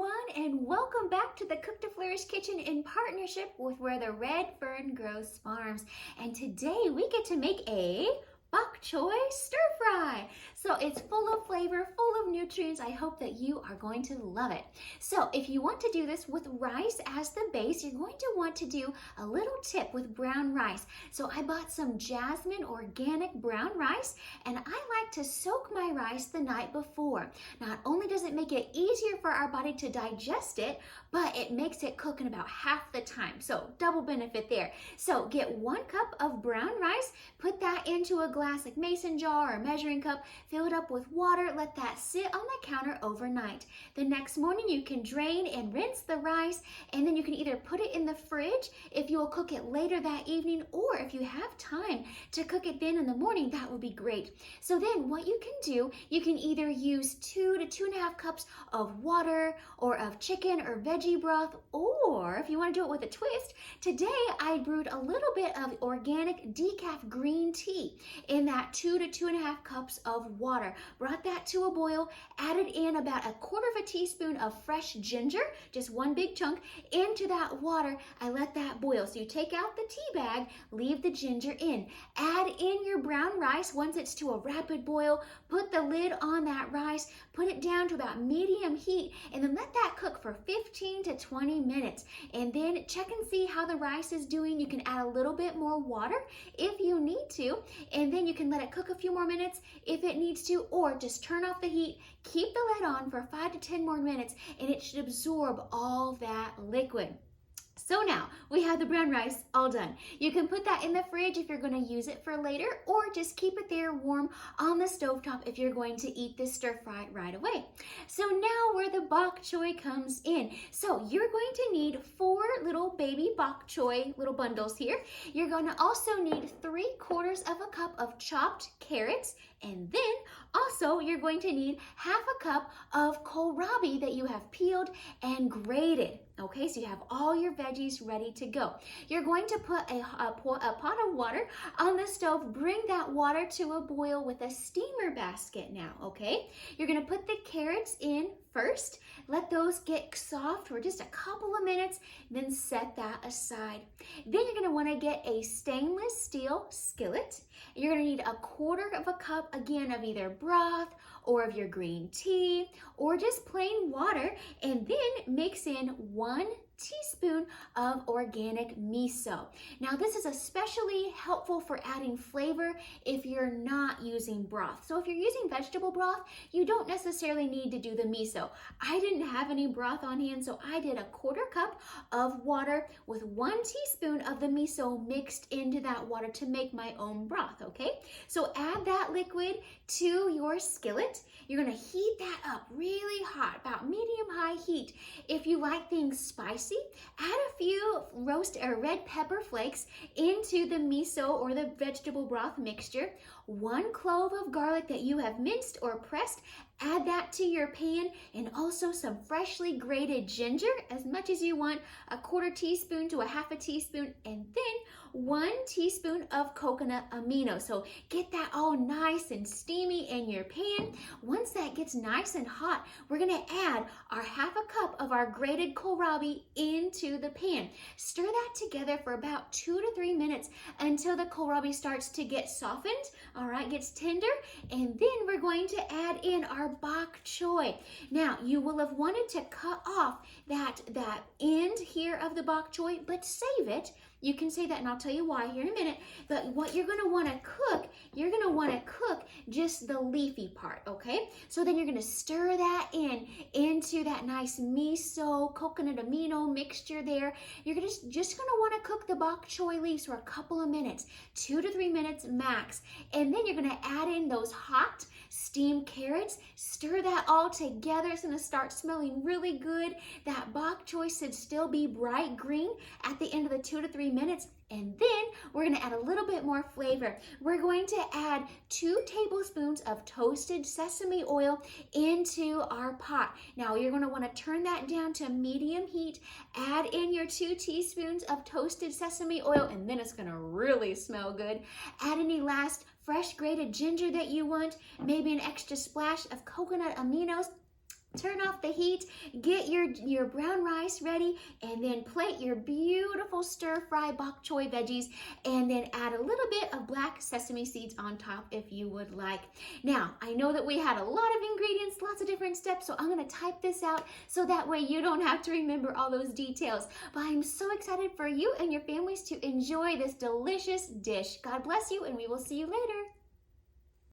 everyone, and welcome back to the Cook to Flourish Kitchen in partnership with Where the Red Fern Grows Farms. And today we get to make a Bok Choy Stir Fry. So it's full of flavor, full of nutrients. I hope that you are going to love it. So if you want to do this with rice as the base, you're going to want to do a little tip with brown rice. So I bought some jasmine organic brown rice, and I like to soak my rice the night before. Not only does it make it easier for our body to digest it, but it makes it cook in about half the time. So double benefit there. So get 1 cup of brown rice, put that into a glass like mason jar or measuring cup, fill it up with water, let that sit on the counter overnight. The next morning you can drain and rinse the rice, and then you can either put it in the fridge if you will cook it later that evening, or if you have time to cook it then in the morning, that would be great. So then what you can do, you can either use 2 to 2.5 cups of water or of chicken or veggie broth, or if you want to do it with a twist, today I brewed a little bit of organic decaf green tea in that 2 to 2.5 cups of water. Brought that to a boil, added in about 1/4 teaspoon of fresh ginger, just 1 big chunk, into that water. I let that boil. So you take out the tea bag, leave the ginger in, add in your brown rice once it's to a rapid boil, put the lid on that rice, put it down to about medium heat, and then let that cook for 15 to 20 minutes. And then check and see how the rice is doing. You can add a little bit more water if you need to, and then you can let it cook a few more minutes if it needs to, or just turn off the heat, keep the lid on for 5 to 10 more minutes, and it should absorb all that liquid. So now we have the brown rice all done. You can put that in the fridge if you're going to use it for later, or just keep it there warm on the stovetop if you're going to eat this stir fry right away. So now where the bok choy comes in. So you're going to need 4 little baby bok choy little bundles here. You're going to also need 3/4 cup of chopped carrots, and then also you're going to need 1/2 cup of kohlrabi that you have peeled and grated. Okay, so you have all your veggies ready to go. You're going to put a pot of water on the stove. Bring that water to a boil with a steamer basket now, okay? You're going to put the carrots in first. Let those get soft for just a couple of minutes, then set that aside. Then you're going to want to get a stainless steel skillet. You're going to need 1/4 cup again of either broth or of your green tea or just plain water, and then mix in 1 teaspoon of organic miso. Now this is especially helpful for adding flavor if you're not using broth. So if you're using vegetable broth, you don't necessarily need to do the miso. I didn't have any broth on hand, so I did 1/4 cup of water with 1 teaspoon of the miso mixed into that water to make my own broth, okay? So add that liquid to your skillet. You're gonna heat that up really hot, about medium-high heat. If you like things spicy, add a few red pepper flakes into the miso or the vegetable broth mixture. 1 clove of garlic that you have minced or pressed, add that to your pan, and also some freshly grated ginger, as much as you want, 1/4 teaspoon to 1/2 teaspoon, and then 1 teaspoon of coconut aminos. So get that all nice and steamy in your pan. Once that gets nice and hot, we're gonna add our 1/2 cup of our grated kohlrabi into the pan. Stir that together for about 2 to 3 minutes until the kohlrabi starts to get softened, all right, gets tender, and then we're going to add in our bok choy. Now, you will have wanted to cut off that end here of the bok choy, but save it. You can say that, and I'll tell you why here in a minute. But what you're going to want to cook, you're going to want to cook just the leafy part, okay? So then you're going to stir that into that nice miso, coconut amino mixture there. You're just going to want to cook the bok choy leaves for a couple of minutes, 2 to 3 minutes max. And then you're going to add in those hot steamed carrots. Stir that all together. It's going to start smelling really good. That bok choy should still be bright green at the end of the 2 to 3 minutes. And then we're going to add a little bit more flavor. We're going to add 2 tablespoons of toasted sesame oil into our pot. Now you're going to want to turn that down to medium heat. Add in your 2 teaspoons of toasted sesame oil, and then it's going to really smell good. Add any last fresh grated ginger that you want, maybe an extra splash of coconut aminos. Turn off the heat, get your brown rice ready, and then plate your beautiful stir-fry bok choy veggies, and then add a little bit of black sesame seeds on top if you would like. Now, I know that we had a lot of ingredients, lots of different steps, so I'm gonna type this out so that way you don't have to remember all those details. But I'm so excited for you and your families to enjoy this delicious dish. God bless you, and we will see you later.